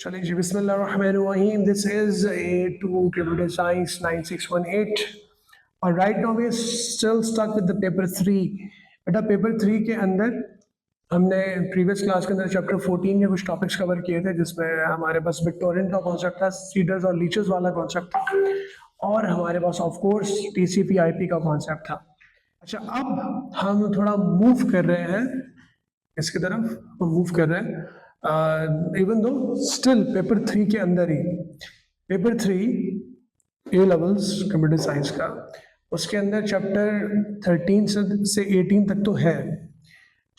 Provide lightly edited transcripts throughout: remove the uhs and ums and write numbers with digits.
चलिए जी, बिस्मिल्लाहिर्रहमानिर्रहीम। This is A2 Computer Science 9618 और right now we still stuck with the paper 3। बेटा paper 3 के अंदर हमने प्रीवियस क्लास के अंदर चैप्टर 14 के कुछ टॉपिक्स कवर किए थे, जिसमें हमारे पास बिटटोरेंट का कॉन्सेप्ट था, सीडर्स और लीचेस वाला कॉन्सेप्ट था, और हमारे पास ऑफ कोर्स TCP/IP का कॉन्सेप्ट था। अच्छा, अब हम थोड़ा मूव कर रहे हैं इसकी तरफ, हम मूव कर रहे हैं इवन दो स्टिल पेपर 3 के अंदर ही। Paper 3 A levels computer science का, उसके अंदर चैप्टर 13 से 18 तक तो है,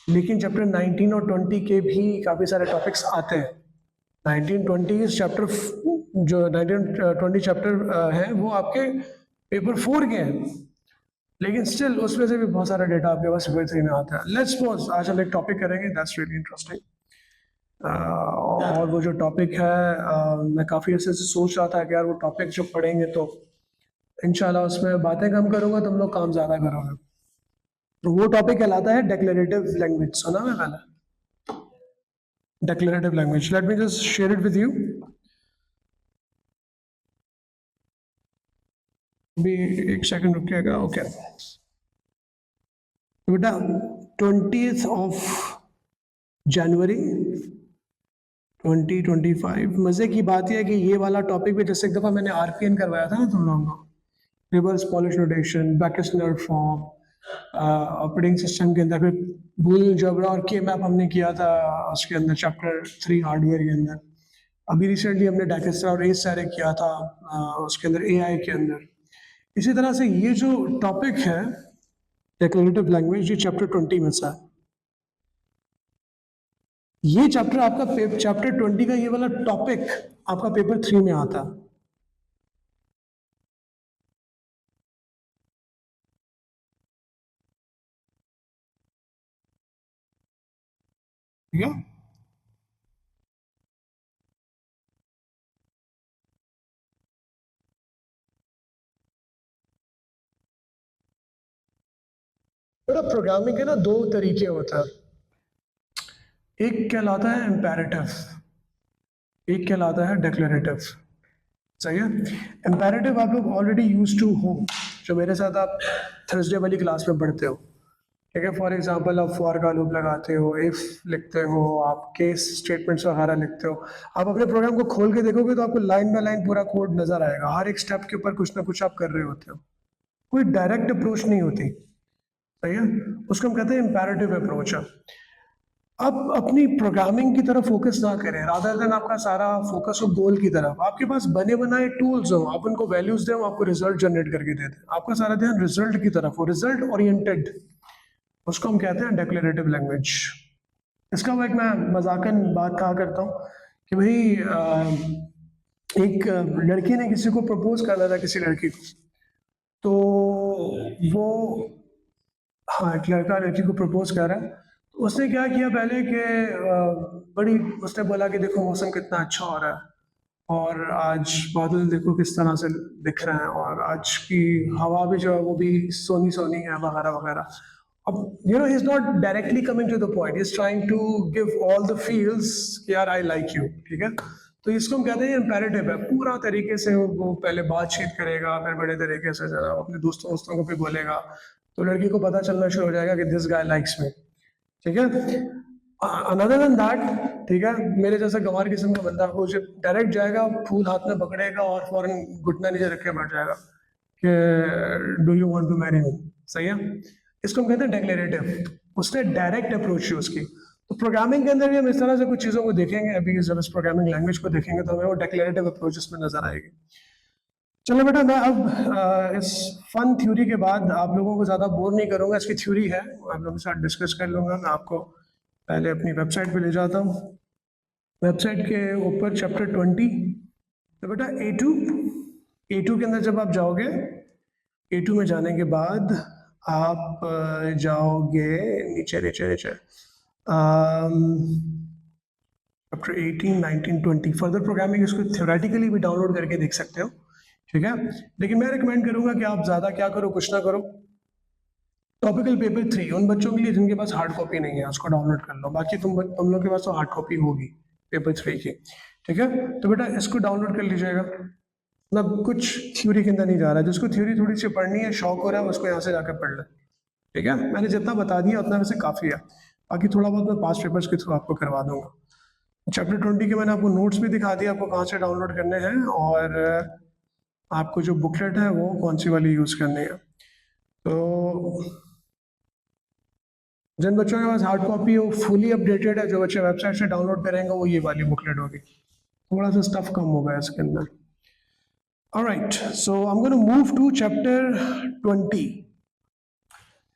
लेकिन चैप्टर 19 और 20 के भी काफ़ी सारे टॉपिक्स आते हैं। 19-20 चैप्टर जो 19-20 चैप्टर है वो आपके पेपर 4 के हैं, लेकिन स्टिल उसमें से भी बहुत सारा डेटा आपके पास पेपर 3 में आता है। लेट्स सपोज आज हम एक टॉपिक करेंगे दैट्स रियली इंटरेस्टिंग, और वो जो टॉपिक है मैं काफ़ी ऐसे से सोच रहा था कि यार वो टॉपिक जो पढ़ेंगे तो इंशाल्लाह उसमें बातें कम करूँगा, तुम लोग काम ज़्यादा करोगे। तो वो टॉपिक कहलाता है डेक्लेरेटिव लैंग्वेज। सुना है पहले declarative language? Let me just share it with you. भी एक सेकंड रुकिएगा। ओके बेटा, 20th ऑफ जनवरी 2025। मजे की बात यह है कि ये वाला टॉपिक भी जैसे एक दफा मैंने RPN करवाया था ना तुम लोगों को, reverse polish notation, Backus Naur form, operating system के अंदर, फिर बूलियन अलजेब्रा और K-मैप हमने किया था उसके अंदर चैप्टर 3 हार्डवेयर के अंदर। अभी रिसेंटली हमने डायकेस्ट्रा और एसारे किया था उसके अंदर AI के अंदर। इसी तरह से ये जो टॉपिक है डेक्लेरेटिव लैंग्वेज, ये चैप्टर 20 में से है। ये चैप्टर आपका चैप्टर 20 का ये वाला टॉपिक आपका पेपर 3 में आता है। ठीक है, बेटा प्रोग्रामिंग के ना दो तरीके होते हैं, एक कहलाता है इम्पेरेटिव, एक कहलाता है डेक्लेरेटिव। सही है? इम्पेरेटिव आप लोग ऑलरेडी यूज टू हो, जो मेरे साथ आप थर्सडे वाली क्लास में पढ़ते हो। ठीक है, फॉर एग्जांपल आप फॉर का लूप लगाते हो, इफ लिखते हो, आप केस स्टेटमेंट्स वगैरह लिखते हो। आप अपने प्रोग्राम को खोल के देखोगे तो आपको लाइन बाय लाइन पूरा कोड नजर आएगा, हर एक स्टेप के ऊपर कुछ ना कुछ आप कर रहे होते हो, कोई डायरेक्ट अप्रोच नहीं होती। सही है, उसको हम कहते हैं इम्पेरेटिव अप्रोच। अब अपनी प्रोग्रामिंग की तरफ फोकस ना करें, रादर देन आपका सारा फोकस हो गोल की तरफ। आपके पास बने बनाए टूल्स हो, आप उनको वैल्यूज दें, आपको रिजल्ट जनरेट करके देते हैं, आपका सारा ध्यान रिजल्ट की तरफ हो, रिजल्ट ओरिएंटेड, उसको हम कहते हैं डेक्लेरेटिव लैंग्वेज। इसका वो एक मैं मजाकन बात कहा करता हूँ कि भाई एक लड़की ने किसी को प्रपोज करना था, किसी लड़की को, तो वो, हाँ, एक लड़का लड़की को प्रपोज कर रहा है, तो उसने क्या किया पहले कि बड़ी उसने बोला कि देखो मौसम कितना अच्छा हो रहा है, और आज बादल देखो किस तरह से दिख रहे हैं, और आज की हवा भी जो है वो भी सोनी सोनी है, वगैरह वगैरह। अब ही is not directly coming to the point, is trying to give all the feels कि यार आई लाइक यू। ठीक है, तो इसको हम कहते हैं इम्पेरेटिव है। पूरा तरीके से वो पहले बातचीत करेगा, फिर बड़े तरीके से जरा अपने दोस्तों दोस्तों को भी बोलेगा, तो लड़की को पता चलना शुरू हो जाएगा कि दिस गाय लाइक्स मी। ठीक है, अनदर देन दैट, ठीक है, मेरे जैसा गंवार किस्म का बंदा वो जब डायरेक्ट जाएगा, फूल हाथ में पकड़ेगा और फौरन घुटना नीचे रख के बैठ जाएगा कि do you want to marry me. सही है, इसको हम कहते हैं डेक्लेरेटिव। उसने डायरेक्ट अप्रोच यूज की। तो प्रोग्रामिंग के अंदर भी हम इस तरह से कुछ चीज़ों को देखेंगे। अभी जब इस प्रोग्रामिंग लैंग्वेज को देखेंगे तो हमें वो डेक्लेरेटिव अप्रोच इसमें नजर आएगी। चलो बेटा, मैं अब इस फन थ्योरी के बाद आप लोगों को ज़्यादा बोर नहीं करूँगा। इसकी थ्योरी है, आप लोगों के साथ डिस्कस कर लूँगा। मैं आपको पहले अपनी वेबसाइट पे ले जाता हूँ। वेबसाइट के ऊपर चैप्टर 20, तो बेटा A2 के अंदर जब आप जाओगे, A2 में जाने के बाद आप जाओगे नीचे नीचे नीचे, चैप्टर 18, 19, 20 फर्दर प्रोग्रामिंग, इसको थ्योरेटिकली भी डाउनलोड करके देख सकते हो। ठीक है, लेकिन मैं रिकमेंड करूंगा कि आप ज़्यादा क्या करो, कुछ ना करो, टॉपिकल पेपर 3 उन बच्चों के लिए जिनके पास हार्ड कॉपी नहीं है, उसको डाउनलोड कर लो। बाकी तुम लोग के पास तो हार्ड कॉपी होगी पेपर 3 की। ठीक है, तो बेटा इसको डाउनलोड कर लीजिएगा। मतलब कुछ थ्योरी के अंदर नहीं जा रहा है, जिसको थ्योरी थोड़ी सी पढ़नी है, शौक हो रहा है, उसको यहाँ से जाकर पढ़ ले। ठीक है, मैंने जितना बता दिया उतना वैसे काफ़ी है, बाकी थोड़ा बहुत मैं पास पेपर्स के थ्रू आपको करवा दूंगा। चैप्टर 20 के मैंने आपको नोट्स भी दिखा दिया, आपको कहाँ से डाउनलोड करने हैं, और आपको जो बुकलेट है वो कौन सी वाली यूज़ करनी है। तो जिन बच्चों के पास हार्ड कॉपी हो, फुली अपडेटेड है, जो बच्चे वेबसाइट से डाउनलोड करेंगे, वो ये वाली बुकलेट होगी। थोड़ा सा स्टफ कम होगा इसके अंदर। Alright, so I am going to move to chapter 20।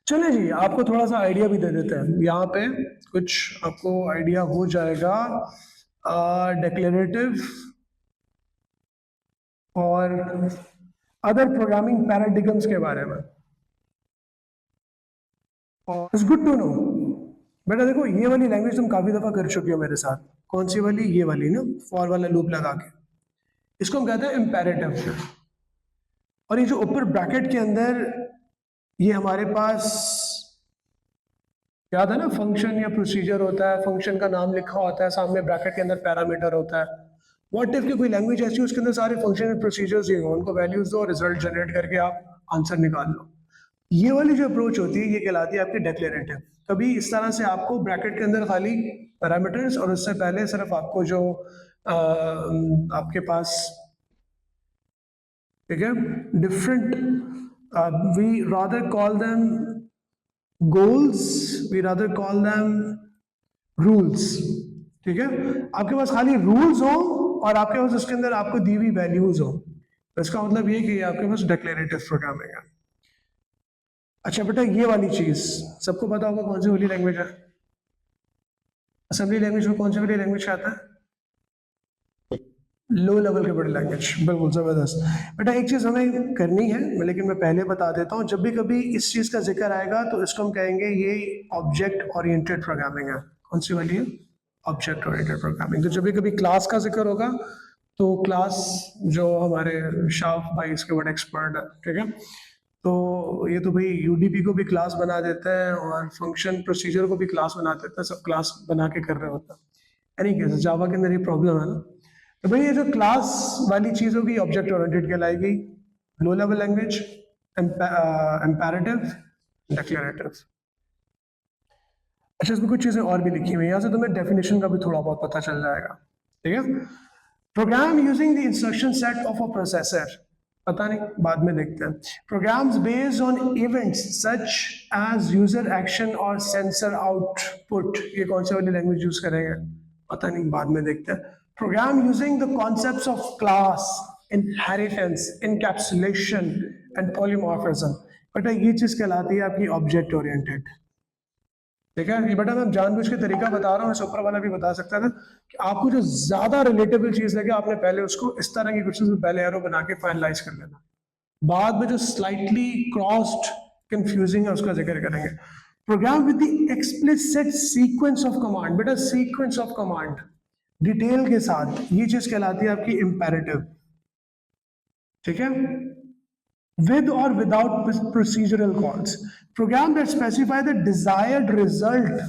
चलिए जी, आपको थोड़ा सा आइडिया भी दे देते हैं, यहाँ पे कुछ आपको आइडिया हो जाएगा डिक्लेरेटिव और अदर प्रोग्रामिंग पैराडिगम्स के बारे में। और इट्स गुड टू नो। बेटा देखो, ये वाली लैंग्वेज तुम काफी दफा कर चुकी हो मेरे साथ। कौन सी वाली? ये वाली ना, फॉर वाला लूप लगा के। इसको हम कहते हैं इम्पेरेटिव। और ये जो ऊपर ब्रैकेट के अंदर ये हमारे पास याद है ना, फंक्शन या प्रोसीजर होता है, फंक्शन का नाम लिखा होता है, सामने ब्रैकेट के अंदर पैरामीटर होता है। व्हाट इफ की कोई लैंग्वेज ऐसी, उसके अंदर सारे फंक्शन एंड प्रोसीजर्स ही हो, उनको वैल्यूज दो, रिजल्ट जनरेट करके आप आंसर निकाल लो। ये वाली जो अप्रोच होती है, ये कहलाती है आपकी डिक्लेरेटिव। कभी इस तरह से आपको ब्रैकेट के अंदर खाली पैरामीटर्स, और उससे पहले सिर्फ आपको जो आपके पास, ठीक है, different, we rather call them goals, we rather call them rules. ठीक है, आपके पास खाली रूल्स हो और आपके पास उसके अंदर आपको दी हुई वैल्यूज हो, तो इसका मतलब ये कि आपके पास डिक्लेरेटिव प्रोग्रामिंग है। अच्छा बेटा, ये वाली चीज सबको पता होगा कौन सी वाली लैंग्वेज है? असेंबली लैंग्वेज में कौन सी वाली लैंग्वेज आता है? लो लेवल के बड़े लैंग्वेज, बिल्कुल जबरदस्त। बेटा एक चीज हमें करनी है, लेकिन मैं पहले बता देता हूँ, जब भी कभी इस चीज का जिक्र आएगा तो इसको हम कहेंगे ये ऑब्जेक्ट ओरिएंटेड प्रोग्रामिंग है। कौन सी वाली है? Object oriented programming. तो जब भी कभी क्लास का जिक्र होगा तो क्लास, जो हमारे शाफ भाई इसके बड़े एक्सपर्ट है, ठीक है, तो ये तो भाई यूडीपी को भी क्लास बना देता है और फंक्शन प्रोसीजर को भी क्लास बना देता है, सब क्लास बना के कर रहे होता है। एनी केस, जावा के अंदर ये प्रॉब्लम है ना। तो भाई ये जो क्लास वाली चीज होगी ऑब्जेक्ट ओरिएंटेड कहलाएगी, low level language, imperative, declarative. अच्छा, इसमें कुछ चीजें और भी लिखी हुई है, यहाँ से तुम्हें डेफिनेशन का भी थोड़ा बहुत पता चल जाएगा। ठीक है, program using the instruction set of a processor, पता नहीं, बाद में देखते हैं। Programs based on events such as user action और सेंसर आउटपुट, ये कौन सी वाली लैंग्वेज यूज करेंगे? पता नहीं, बाद में देखते हैं। Program using the concepts of class, inheritance, encapsulation and polymorphism. बेटा ये चीज कहलाती है आपकी ऑब्जेक्ट ओरिएंटेड। ठीक है, ये बेटा मैं जानबूझ के तरीका बता रहा हूँ, इस ऊपर वाला भी बता सकता था कि आपको जो ज्यादा रिलेटेबल चीज लगे, आपने पहले उसको इस तरह की क्वेश्चन में पहले एरो बना के फाइनलाइज कर लेना। बाद में जो स्लाइटली क्रॉस्ड कंफ्यूजिंग है उसका जिक्र करेंगे। Program with the explicit sequence of command, बेटा सीक्वेंस ऑफ कमांड डिटेल के साथ, ये चीज कहलाती है आपकी इंपेरेटिव। ठीक है, with or without procedural calls, program that specify the desired result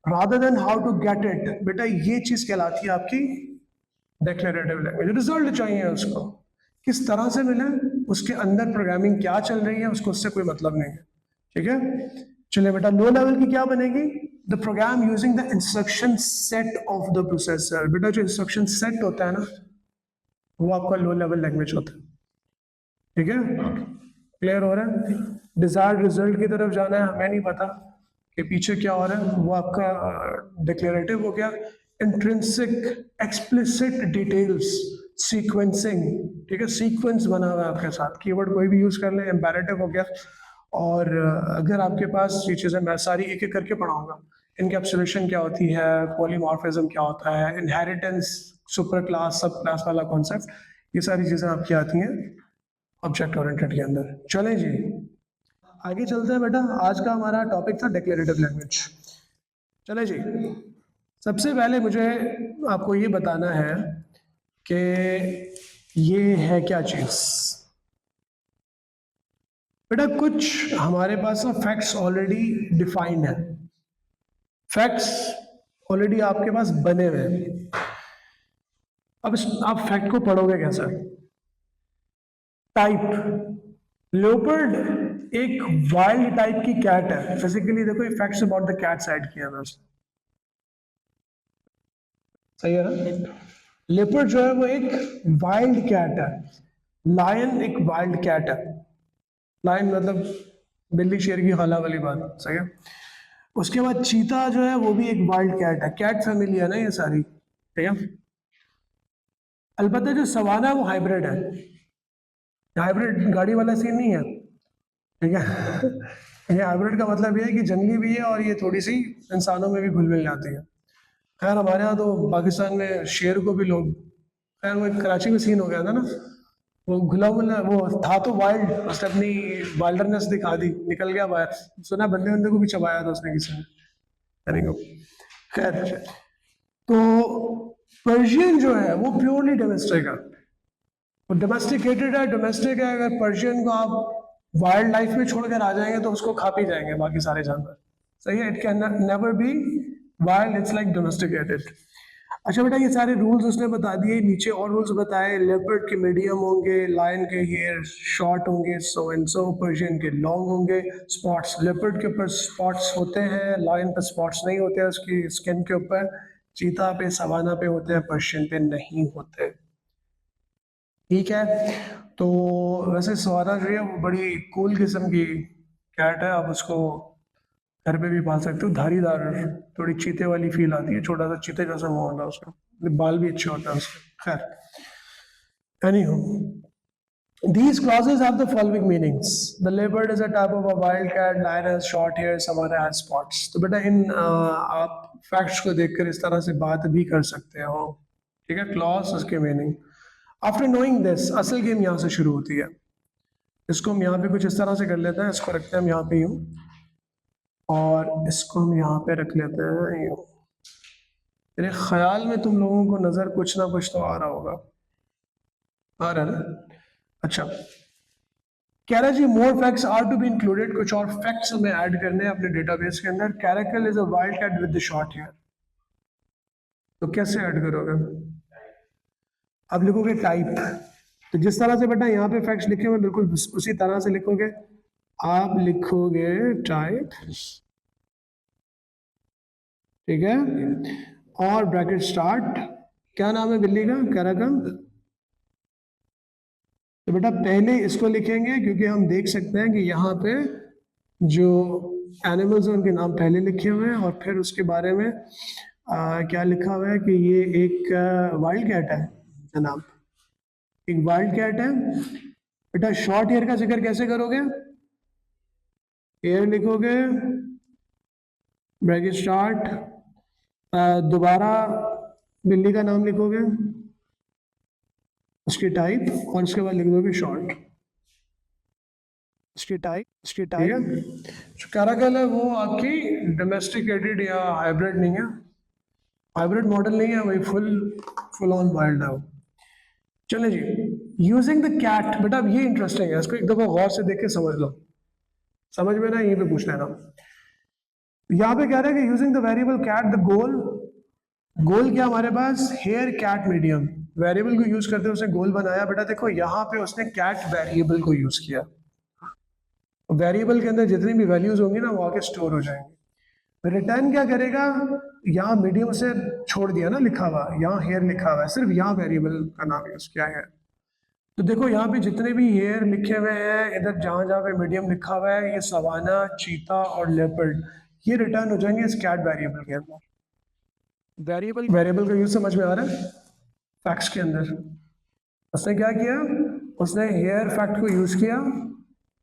rather than how to get it, बेटा ये चीज कहलाती है आपकी डिक्लेरेटिव लैंग्वेज। रिजल्ट चाहिए उसको, किस तरह से मिले, उसके अंदर प्रोग्रामिंग क्या चल रही है उसको, उससे कोई मतलब नहीं है। ठीक है, चलिए बेटा लो लेवल की क्या बनेगी? The program using the instruction set of the processor. बेटा जो इंस्ट्रक्शन सेट होता है ना, वो आपका लो लेवल लैंग्वेज होता है। ठीक है, क्लियर हो रहा है? डिजायर्ड रिजल्ट की तरफ जाना है, हमें नहीं पता कि पीछे क्या हो रहा है, वो आपका डिक्लेरेटिव हो गया। इंट्रिंसिक एक्सप्लिसिट डिटेल्स, सीक्वेंसिंग, ठीक है, सीक्वेंस बना हुआ है आपके साथ, कीवर्ड कोई भी यूज कर ले, इंपेरेटिव हो गया। और अगर आपके पास ये चीज़ें, मैं सारी एक एक करके पढ़ाऊंगा। इनकैप्सुलेशन क्या होती है, पॉलीमॉर्फिज्म क्या होता है, इनहेरिटेंस, सुपर क्लास, सब क्लास वाला कॉन्सेप्ट, ये सारी चीज़ें आपकी आती हैं ऑब्जेक्ट ओरिएंटेड के अंदर। चलें जी, आगे चलते हैं बेटा। आज का हमारा टॉपिक था डिक्लेरेटिव लैंग्वेज। चले जी, सबसे पहले मुझे आपको ये बताना है कि ये है क्या चीज। बेटा कुछ हमारे पास ना फैक्ट्स ऑलरेडी डिफाइंड है, फैक्ट्स ऑलरेडी आपके पास बने हुए हैं। अब आप फैक्ट को पढ़ोगे कैसे? टाइप, लेपर्ड एक वाइल्ड टाइप की कैट है। फिजिकली देखो ये facts about the cat side किया है उसने, सही है ना? लेपर्ड जो है वो एक वाइल्ड कैट है, लायन एक वाइल्ड कैट है। लायन मतलब बिल्ली शेर की खाला वाली बात, सही है। उसके बाद चीता जो है वो भी एक वाइल्ड कैट है, कैट फैमिली है ना ये सारी, ठीक है। अलबत्ता जो सवाना है वो हाइब्रिड है, हाइब्रिड गाड़ी वाला सीन नहीं है, ठीक है। ये हाइब्रिड का मतलब ये है कि जंगली भी है और ये थोड़ी सी इंसानों में भी घुल मिल जाती है। खैर हमारे यहाँ तो पाकिस्तान में शेर को भी लोग, खैर वो एक कराची में सीन हो गया था ना, वो घुला मुला वो था तो वाइल्ड, उसने अपनी वाइल्डरनेस दिखा दी, निकल गया बाहर, सुना बंदे बंदे को भी चबाया था उसने किसी ने, खैर। तो पर्शियन जो है वो प्योरली डोमेस्टिक है, वो डोमेस्टिकेटेड है, डोमेस्टिक है। अगर पर्शियन को आप वाइल्ड लाइफ में छोड़कर आ जाएंगे तो उसको खा पी जाएंगे बाकी सारे जानवर, सही है। It can never be wild, it's like domesticated. अच्छा बेटा ये सारे रूल्स उसने बता दिए, नीचे और रूल्स बताए, लेपर्ड के मीडियम होंगे, लायन के हेयर शॉर्ट होंगे, सो एंड सो, पर्शियन के लॉन्ग होंगे। स्पॉट्स, लेपर्ड के ऊपर स्पॉट्स होते हैं, लायन पे स्पॉट्स नहीं होते हैं उसकी स्किन के ऊपर, चीता पे सवाना पे होते हैं, पर्शियन पे नहीं होते, ठीक है। तो वैसे सवाना जो है वो बड़ी कूल किस्म की कैट है, आप उसको घर पे भी पाल सकते हो, धारीदार, थोड़ी चीते वाली फील आती है, छोटा सा चीते जैसा मुंह होता है उसका, बाल भी अच्छे होते हैं उसके, खैर। एनीहो, these clauses have the following meanings: the leopard is a type of a wild cat, lion has short hair, savanna has spots। तो बेटा इन आप फैक्ट्स को देखकर इस तरह से बात भी कर सकते हो, ठीक है। क्लॉज उसके मीनिंग, आफ्टर नोइंग दिस असल गेम यहाँ से शुरू होती है। इसको हम यहाँ पे कुछ इस तरह से कर लेते हैं, इसको रखते हैं हम यहाँ पे यूँ, और इसको हम यहाँ पे रख लेते हैं यूँ। मेरे ख्याल में तुम लोगों को नज़र कुछ ना कुछ तो आ रहा होगा, आ रहा है ना? अच्छा, कह रहा जी more facts are to be included, कुछ और फैक्ट्स हमें ऐड करने हैं अपने डेटाबेस के अंदर। Caracal is a wild cat with the short hair, तो कैसे ऐड करोगे? आप लिखोगे टाइप, तो जिस तरह से बेटा यहाँ पे फैक्ट्स लिखे हुए बिल्कुल उसी तरह से लिखोगे, आप लिखोगे टाइप, ठीक है, और ब्रैकेट स्टार्ट, क्या नाम है बिल्ली का? कैरेकल। तो बेटा पहले इसको लिखेंगे क्योंकि हम देख सकते हैं कि यहाँ पे जो एनिमल्स हैं उनके नाम पहले लिखे हुए हैं, और फिर उसके बारे में क्या लिखा हुआ है कि ये एक वाइल्ड कैट है जनाब, एक वाइल्ड कैट है। बेटा शॉर्ट हेयर का जिक्र कैसे करोगे? हेयर लिखोगे, ब्रैकेट स्टार्ट, दोबारा बिल्ली का नाम लिखोगे, उसकी टाइप, और उसके बाद लिख दोगे शॉर्ट, उसकी टाइप, ठीक है। जो कैरेकल है वो आपकी डोमेस्टिकेटेड या हाइब्रिड नहीं है, हाइब्रिड मॉडल नहीं है, वही फुल ऑन वाइल्ड है वो। चले जी, यूजिंग द कैट, बेटा अब ये इंटरेस्टिंग है, इसको एक दफा गौर से देख के समझ लो, समझ में ना यहीं पे पूछ लेना। यहाँ पे कह रहा है कि using the variable cat, the goal क्या हमारे पास? हेयर कैट मीडियम, वेरिएबल को यूज करते हुए उसने गोल बनाया। बेटा देखो यहाँ पे उसने कैट वेरिएबल को यूज किया, वेरिएबल के अंदर जितनी भी वैल्यूज होंगी ना वो आके स्टोर हो जाएंगे। रिटर्न क्या करेगा? यहाँ मीडियम से छोड़ दिया ना लिखा हुआ, यहाँ हेयर लिखा हुआ है, सिर्फ यहाँ वेरिएबल का नाम यूज किया है। तो देखो यहाँ पे जितने भी हेयर लिखे हुए हैं, इधर जहाँ जहाँ पे मीडियम लिखा हुआ है, ये सवाना, चीता और लेपर्ड, ये रिटर्न हो जाएंगे इस कैट वेरिएबल के अंदर। वेरिएबल का यूज समझ में आ रहा है? फैक्ट्स के अंदर उसने क्या किया? उसने हेयर फैक्ट को यूज किया,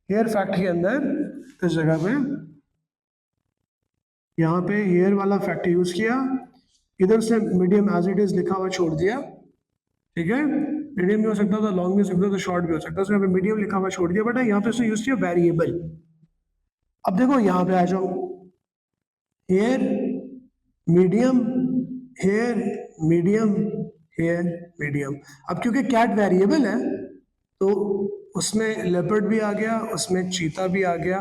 हेयर फैक्ट के अंदर इस जगह पे यहाँ पे हेयर वाला फैक्ट यूज किया, इधर उसने मीडियम एज इट इज लिखा हुआ छोड़ दिया, ठीक है। मीडियम भी हो सकता था, लॉन्ग भी हो सकता था, शॉर्ट भी हो सकता था, उसने मीडियम लिखा हुआ छोड़ दिया। बट यहाँ पे उसने यूज किया वेरिएबल। अब देखो यहाँ पे आ जाओ, hair medium, hair medium, hair medium. अब क्योंकि कैट वेरिएबल है तो उसमें लेपर्ड भी आ गया, उसमें चीता भी आ गया,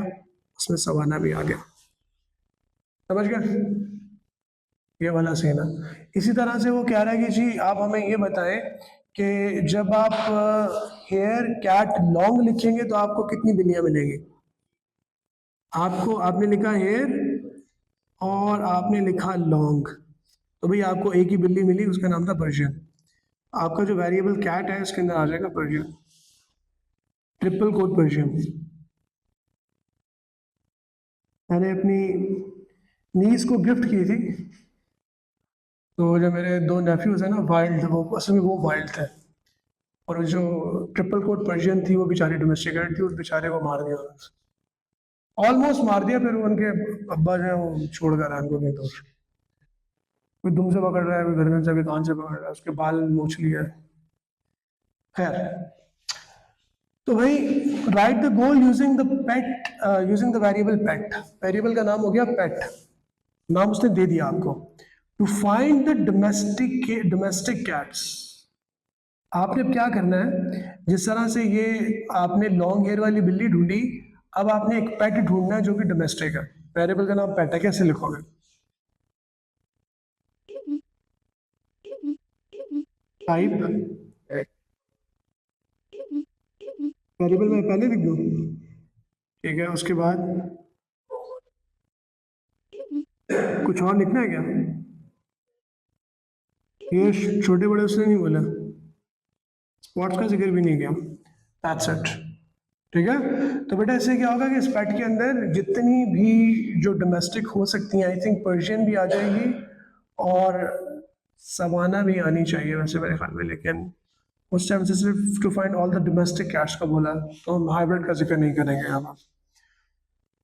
उसमें सवाना भी आ गया, समझ गए? ये वाला सीन है। इसी तरह से वो कह रहा है कि जी आप हमें ये बताएं कि जब आप हेयर कैट लॉन्ग लिखेंगे तो आपको कितनी बिल्लियां मिलेंगी। आपने लिखा हेयर और आपने लिखा लॉन्ग, तो भाई आपको एक ही बिल्ली मिली, उसका नाम था पर्शियन। आपका जो वेरिएबल कैट है इसके अंदर आ जाएगा पर्शियन, ट्रिपल कोट पर्शियन। मैंने अपनी नीस को गिफ्ट की थी, तो जो मेरे दो नेफ्यूज हैं ना वाइल्ड, वो असल में वो वाइल्ड थे, और जो ट्रिपल कोट पर्शियन थी वो बेचारी डोमेस्टिकेटेड थी, उस बेचारे को मार दिया, ऑलमोस्ट मार दिया। फिर उनके अब्बा जो है वो छोड़ कर आए उनको कहीं दूर, कोई दुम से पकड़ रहा है, कोई गर्दन से, कोई कान से पकड़ रहा है, उसके बाल नोच लिया है। खैर, तो भाई right the goal using the pet, using the variable pet. Variable का नाम हो गया पेट, नाम उसने दे दिया आपको। To find the domestic cats, आपने अब क्या करना है, जिस तरह से ये आपने लॉन्ग हेयर वाली बिल्ली ढूंढी, अब आपने एक पेट ढूंढना है जो कि डोमेस्टिक है। वेरिएबल का नाम पेट है, कैसे लिखोगे? टाइप वेरिएबल में पहले लिख दूं, ठीक है, उसके बाद कुछ और लिखना है क्या? ये छोटे बड़े उसने नहीं बोला, स्पॉट्स का जिक्र भी नहीं किया, दैट्स इट। ठीक है, तो बेटा इससे क्या होगा कि इस पेट के अंदर जितनी भी जो डोमेस्टिक हो सकती हैं, आई थिंक पर्शियन भी आ जाएगी और सवाना भी आनी चाहिए वैसे मेरे ख्याल में, लेकिन उस टाइम से सिर्फ to find all the domestic cats का बोला, तो हम हाइब्रिड का जिक्र नहीं करेंगे यहाँ पर।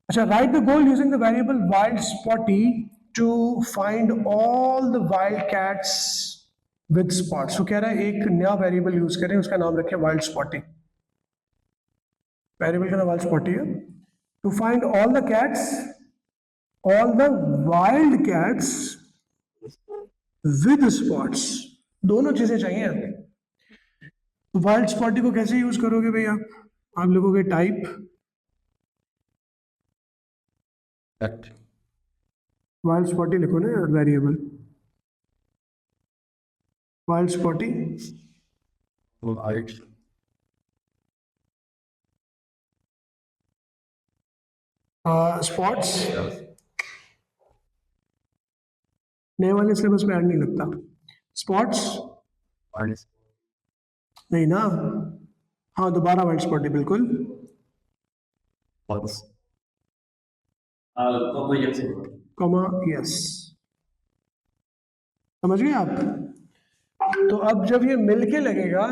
अच्छा, write the goal using the variable wild spotty to find all the wild cats with spots. तो कह रहा है एक नया वेरिएबल यूज करें, उसका नाम रखें वाइल्ड स्पॉटी। वेरिएबल का नाम वाइल्ड स्पॉटी है। To find all the cats, all the wild cats with spots, दोनों चीजें चाहिए हमें। तो वाइल्ड स्पॉटी को कैसे यूज करोगे भैया? आप लिखोगे टाइप वाइल्ड स्पॉटी, लिखो ना वेरिएबल वाइल्ड स्पॉटी स्पॉट्स। नए वाले सिलेबस में ऐड नहीं लगता स्पॉट्स, नहीं ना? हाँ, दोबारा वाइल्ड स्पॉटी बिल्कुल, कॉमा यस। समझ गए आप? तो अब जब ये मिलके लगेगा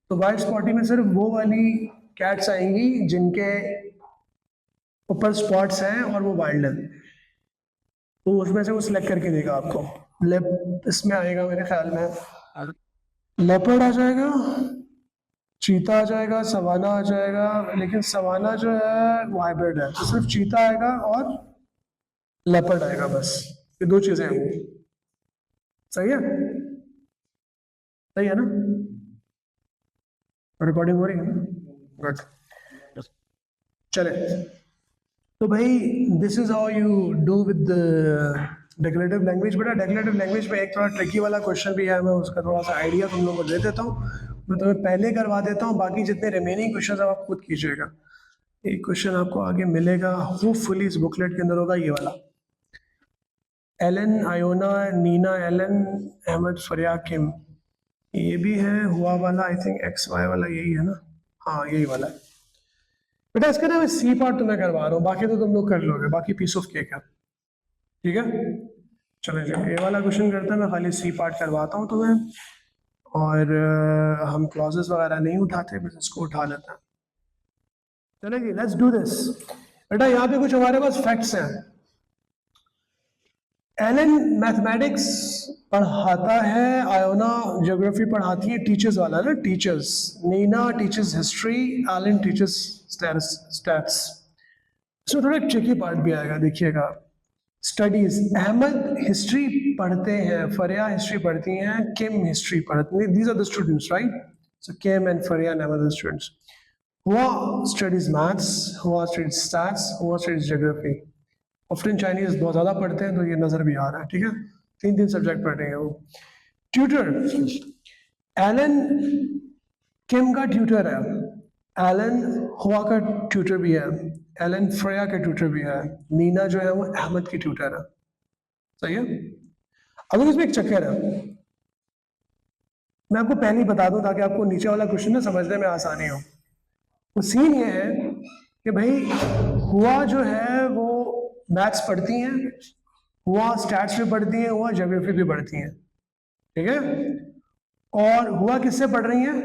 तो वाइल्ड स्पॉटी में सिर्फ वो वाली कैट्स आएंगी जिनके ऊपर स्पॉट्स हैं और वो वाइल्ड है, तो उसमें से वो सिलेक्ट करके देगा आपको। इसमें आएगा मेरे ख्याल में लेपर्ड आ जाएगा, चीता आ जाएगा, सवाना आ जाएगा, लेकिन सवाना जो है वो हाइब्रिड है, तो सिर्फ चीता आएगा और लेपर्ड आएगा, बस ये दो चीजें आएंगी। सही है? सही है ना? रिकॉर्डिंग हो रही है ना? गुड, चले। तो भाई this is how you do with declarative language. बेटा डेक्लेरेटिव लैंग्वेज में एक थोड़ा ट्रिकी वाला क्वेश्चन भी है, मैं उसका थोड़ा सा आइडिया तुम लोगों को दे देता हूँ, मैं तुम्हें पहले करवा देता हूँ, बाकी जितने रिमेनिंग क्वेश्चन आप खुद कीजिएगा। एक क्वेश्चन आपको आगे मिलेगा, होपफुली इस बुकलेट के अंदर होगा, ये वाला। Alan, Iona, Nina, Alan, Ahmed, Faria, Kim, ये भी है हुआ वाला, आई थिंक एक्स वाई वाला यही है ना? हाँ यही वाला है बेटा। इसका ना मैं सी पार्ट तुम्हें करवा रहा हूँ, बाकी तो तुम लोग कर लोगे, बाकी पीस ऑफ केक है। ठीक है, चलो जी, ये वाला क्वेश्चन करते हैं, मैं खाली सी पार्ट करवाता हूँ तुम्हें, और हम क्लॉजेस वगैरह नहीं उठाते, बस इसको उठा लेते हैं। चलेगी, लेट्स डू दिस। बेटा यहाँ पे कुछ हमारे पास फैक्ट्स हैं। एलन मैथमेटिक्स पढ़ाता है, आयोना ज्योग्राफी पढ़ाती है, टीचर्स वाला ना, teachers. Nina teachers history, Alan teachers stats. इसमें थोड़ा ट्रिकी पार्ट भी आएगा, देखिएगा। स्टडीज, अहमद हिस्ट्री पढ़ते हैं, फरिया हिस्ट्री पढ़ती हैं, किम हिस्ट्री पढ़ती हैं, these are the students, right? So Kim and Fariya and Ahmad students. Hua studies maths, Hua studies stats, Hua studies geography. Often Chinese बहुत ज़्यादा पढ़ते हैं तो ये नज़र भी आ रहा है, ठीक है? तीन सब्जेक्ट पढ़ रही है वो। ट्यूटर, एलन किम का ट्यूटर है, एलन हुआ का ट्यूटर भी है, एलन फ्रेया का ट्यूटर भी है, नीना जो है वो अहमद की ट्यूटर है। सही है। अब इसमें एक चक्कर है, मैं आपको पहले ही बता दूं ताकि आपको नीचे वाला क्वेश्चन ना समझने में आसानी हो। वो सीन ये है कि भाई हुआ जो है वो मैथ्स पढ़ती हैं, हुआ स्टैट्स भी पढ़ती हैं, हुआ ज्योग्राफी भी पढ़ती हैं, ठीक है। और हुआ किससे पढ़ रही हैं?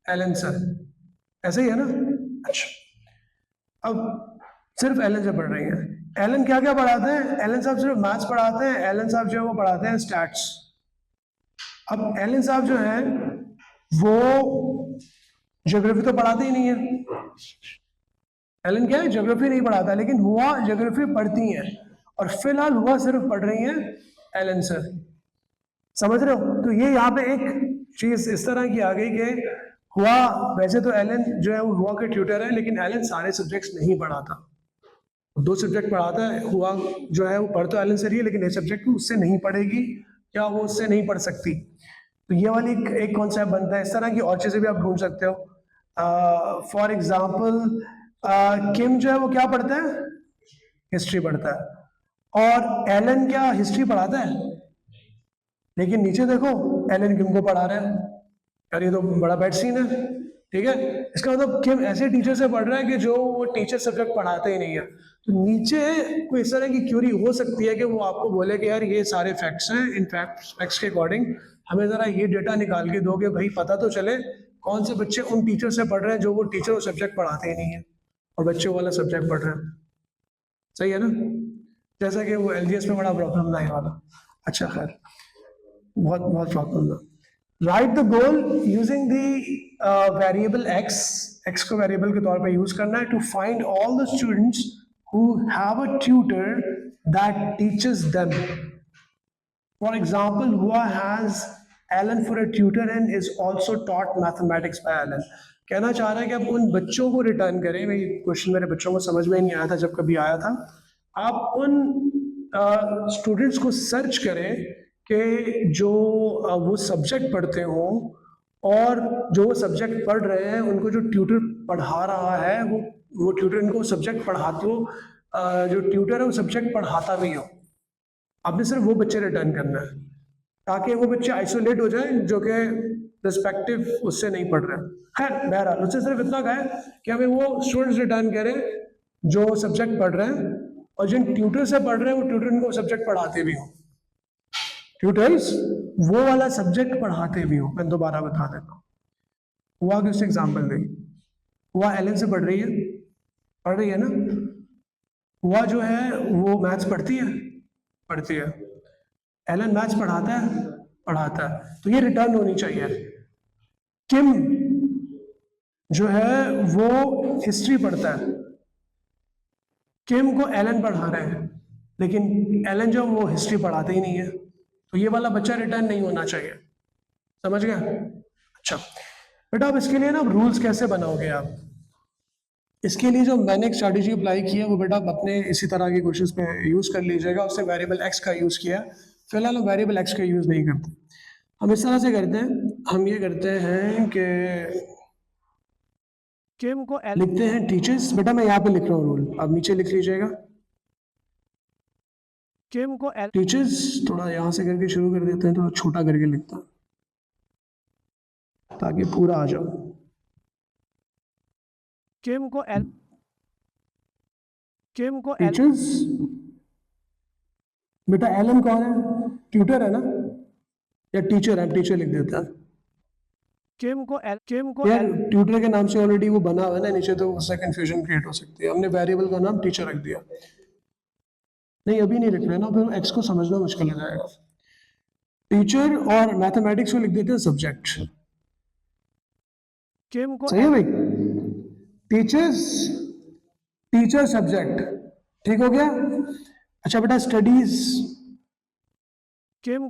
एलन सर, ऐसे ही है ना। अच्छा, अब सिर्फ एलन से पढ़ रही हैं। एलन क्या क्या पढ़ाते हैं? एलन साहब सिर्फ मैथ्स पढ़ाते हैं, एलन साहब जो है वो पढ़ाते हैं स्टैट्स। अब एलन साहब जो है वो ज्योग्राफी तो पढ़ाते ही नहीं है। एलन क्या है, ज्योग्राफी नहीं पढ़ाता, लेकिन हुआ ज्योग्राफी पढ़ती हैं, और फिलहाल हुआ सिर्फ पढ़ रही हैं एलन सर। समझ रहे हो? तो ये यहाँ पे एक चीज इस तरह की आ गई कि हुआ, वैसे तो एलन जो है वो हुआ के ट्यूटर है, लेकिन एलन सारे सब्जेक्ट्स नहीं पढ़ाता, 2 सब्जेक्ट पढ़ाता है। हुआ जो है वो पढ़ तो एलन से रही है, लेकिन ये सब्जेक्ट उससे नहीं पढ़ेगी या वो उससे नहीं पढ़ सकती। तो ये वाली एक कॉन्सेप्ट बनता है। इस तरह की और चीजें भी आप ढूंढ सकते हो। फॉर एग्जाम्पल किम जो है वो क्या पढ़ता है? हिस्ट्री पढ़ता है। और एलन क्या हिस्ट्री पढ़ाता है? लेकिन नीचे देखो एलन किम को पढ़ा रहा है। यार ये तो बड़ा बैड सीन है, ठीक है। इसका मतलब किम ऐसे टीचर से पढ़ रहा है कि जो वो टीचर सब्जेक्ट पढ़ाते ही नहीं है। तो नीचे कोई इस तरह की क्यूरी हो सकती है कि वो आपको बोले कि यार ये सारे फैक्ट्स हैं, इन फैक्ट्स के अकॉर्डिंग हमें जरा ये डेटा निकाल के दो कि भाई पता तो चले कौन से बच्चे उन टीचर से पढ़ रहे हैं जो वो टीचर वो सब्जेक्ट पढ़ाते ही नहीं है, और बच्चे वाला सब्जेक्ट पढ़ रहे हैं। सही है ना। जैसा कि वो एलजीएस में बड़ा प्रॉब्लम था ये वाला। अच्छा खैर, बहुत बहुत प्रॉब्लम था। Write the goal using the variable X को वेरिएबल के तौर पे यूज करना है, to find all the students who have a tutor that teaches them. For example, who has Alan for a tutor and is also taught mathematics by Alan. कहना चाह रहा है कि आप उन बच्चों को रिटर्न करें। भाई क्वेश्चन मेरे बच्चों को समझ में नहीं आया था जब कभी आया था। आप उन स्टूडेंट्स को सर्च करें कि जो वो सब्जेक्ट पढ़ते हों, और जो वो सब्जेक्ट पढ़ रहे हैं उनको जो ट्यूटर पढ़ा रहा है वो ट्यूटर इनको सब्जेक्ट पढ़ाते हो, जो ट्यूटर है वो सब्जेक्ट पढ़ाता भी हो। आपने सिर्फ वो बच्चे रिटर्न करना है ताकि वो बच्चे आइसोलेट हो जाए जो कि रिस्पेक्टिव उससे नहीं पढ़ रहे। खैर बहरहाल उससे सिर्फ इतना कहा है कि हमें वो स्टूडेंट्स रिटर्न करें जो सब्जेक्ट पढ़ रहे हैं, और जिन ट्यूटर से पढ़ रहे हैं वो ट्यूटर इनको सब्जेक्ट पढ़ाते भी हो। ट्यूटर्स वो वाला सब्जेक्ट पढ़ाते भी हो। मैं दोबारा बता देता हूँ। हुआ कि उससे एग्जाम्पल देंगे। हुआ एलन से पढ़ रही है ना। हुआ जो है वो मैथ्स पढ़ती है। एलन मैथ्स पढ़ाता है, तो ये रिटर्न होनी चाहिए। किम जो है वो हिस्ट्री पढ़ता है, किम को एलन पढ़ा रहे हैं, लेकिन एलन जो वो हिस्ट्री पढ़ाते ही नहीं है, तो ये वाला बच्चा रिटर्न नहीं होना चाहिए। समझ गया? अच्छा बेटा, अब इसके लिए ना रूल्स कैसे बनाओगे आप? इसके लिए जो मैंने एक स्ट्रैटेजी अप्लाई की है वो बेटा आप अपने इसी तरह के क्वेश्चंस पे यूज कर लीजिएगा। उससे वेरिएबल एक्स का यूज किया। फिलहाल हम वेरिएबल एक्स का यूज नहीं करते। हम इस तरह से करते हैं, हम ये करते हैं कि किम को लिखते हैं टीचर्स। बेटा मैं यहाँ पे लिख रहा हूँ रूल, आप नीचे लिख लीजिएगा। किम को टीचर्स, थोड़ा यहाँ से करके शुरू कर देते हैं, थोड़ा छोटा करके लिखता हूँ ताकि पूरा आ जाओ। किम को टीचर्स। बेटा एलन कौन है? ट्यूटर है ना, या टीचर है? टीचर लिख देता है। किम को यार ट्यूटर के नाम से ऑलरेडी वो बना हुआ है ना नीचे, तो उससे कंफ्यूजन क्रिएट हो सकती है। हमने वेरिएबल का नाम टीचर रख दिया। नहीं अभी नहीं लिख रहे ना, फिर एक्स को समझना मुश्किल हो जाएगा। टीचर और मैथमेटिक्स को लिख देते हैं सब्जेक्ट। किम को सही है भाई। टीचर सब्जेक्ट, ठीक हो गया। अच्छा बेटा स्टडीज, स्टडीज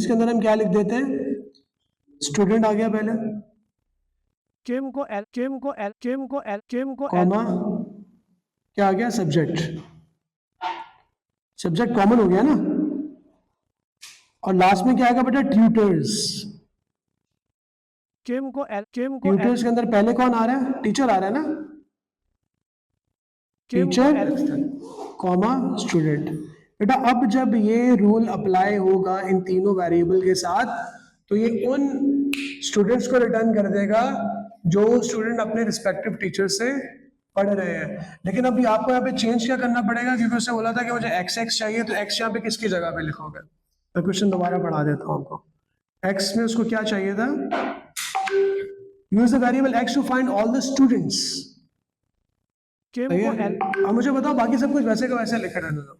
के अंदर हम क्या लिख देते हैं? स्टूडेंट आ गया पहले, कॉमा क्या आ गया? सब्जेक्ट। सब्जेक्ट कॉमन हो गया ना, और लास्ट में क्या आएगा बेटा, ट्यूटर्स। ट्यूटर्स के अंदर पहले कौन आ रहा है, टीचर आ रहा है ना, टीचर कॉमा स्टूडेंट। बेटा अब जब ये रूल अप्लाई होगा इन तीनों वेरिएबल के साथ, तो ये उन स्टूडेंट्स को रिटर्न कर देगा जो स्टूडेंट अपने रिस्पेक्टिव टीचर से पढ़ रहे हैं। लेकिन अभी आपको यहाँ पे चेंज क्या करना पड़ेगा, क्योंकि उसने बोला था कि मुझे एक्स एक्स चाहिए, तो एक्स यहाँ पे किसकी जगह पे लिखोगे। मैं क्वेश्चन दोबारा पढ़ा देता हूँ आपको। एक्स में उसको क्या चाहिए था, use the variable X to find all the students. अब मुझे बताओ बाकी सब कुछ वैसे का वैसे लिखा रहने दो।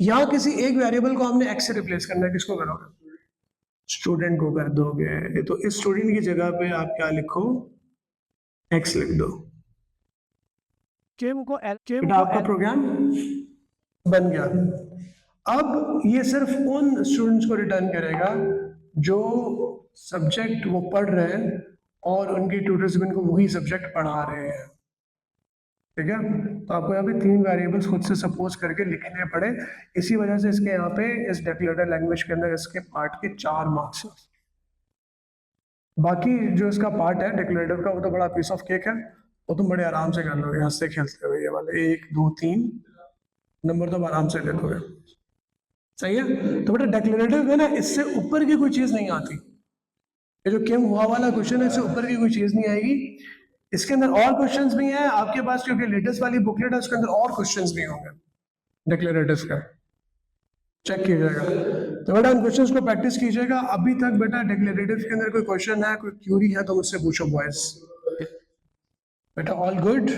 यहाँ किसी एक वेरिएबल को हमने एक्स से रिप्लेस करना है, किसको करोगे, स्टूडेंट को कर दोगे। तो इस स्टूडेंट की जगह पे आप क्या लिखो, एक्स लिख दो। बेटा आपका प्रोग्राम बन गया। अब ये सिर्फ उन स्टूडेंट्स को रिटर्न करेगा जो सब्जेक्ट वो पढ़ रहे हैं और उनके ट्यूटर्स भी उनको वही सब्जेक्ट पढ़ा रहे हैं। ठीक है, तो आपको यहाँ पे तीन वेरिएबल्स खुद से सपोज करके लिखने पड़े। इसी वजह से इसके यहाँ पे इस डेक्लेरेटिव लैंग्वेज के अंदर इसके पार्ट के 4 मार्क्स। बाकी जो इसका पार्ट है डेक्लेरेटिव का, वो तो बड़ा पीस ऑफ केक है, वो तुम बड़े आराम से कर लोगे हंसते खेलते हुए। ये वाले 1 2 3 नंबर तो आराम से ले लोगे। सही है, तो बेटा डेक्लेरेटिव है ना, इससे ऊपर की कोई चीज नहीं आती। ये जो केम हुआ वाला क्वेश्चन है, इससे ऊपर की कोई चीज नहीं आएगी। इसके अंदर और क्वेश्चंस भी हैं आपके पास, क्योंकि लेटेस्ट वाली बुकलेट है, उसके अंदर और क्वेश्चंस भी होंगे डेक्लेरेटिव्स का, चेक कीजिएगा। तो बेटा इन क्वेश्चंस को प्रैक्टिस कीजिएगा। अभी तक बेटा डेक्लेरेटिव्स के अंदर कोई क्वेश्चन है, कोई क्यूरी है तो मुझसे पूछो बॉयज। बेटा ऑल गुड।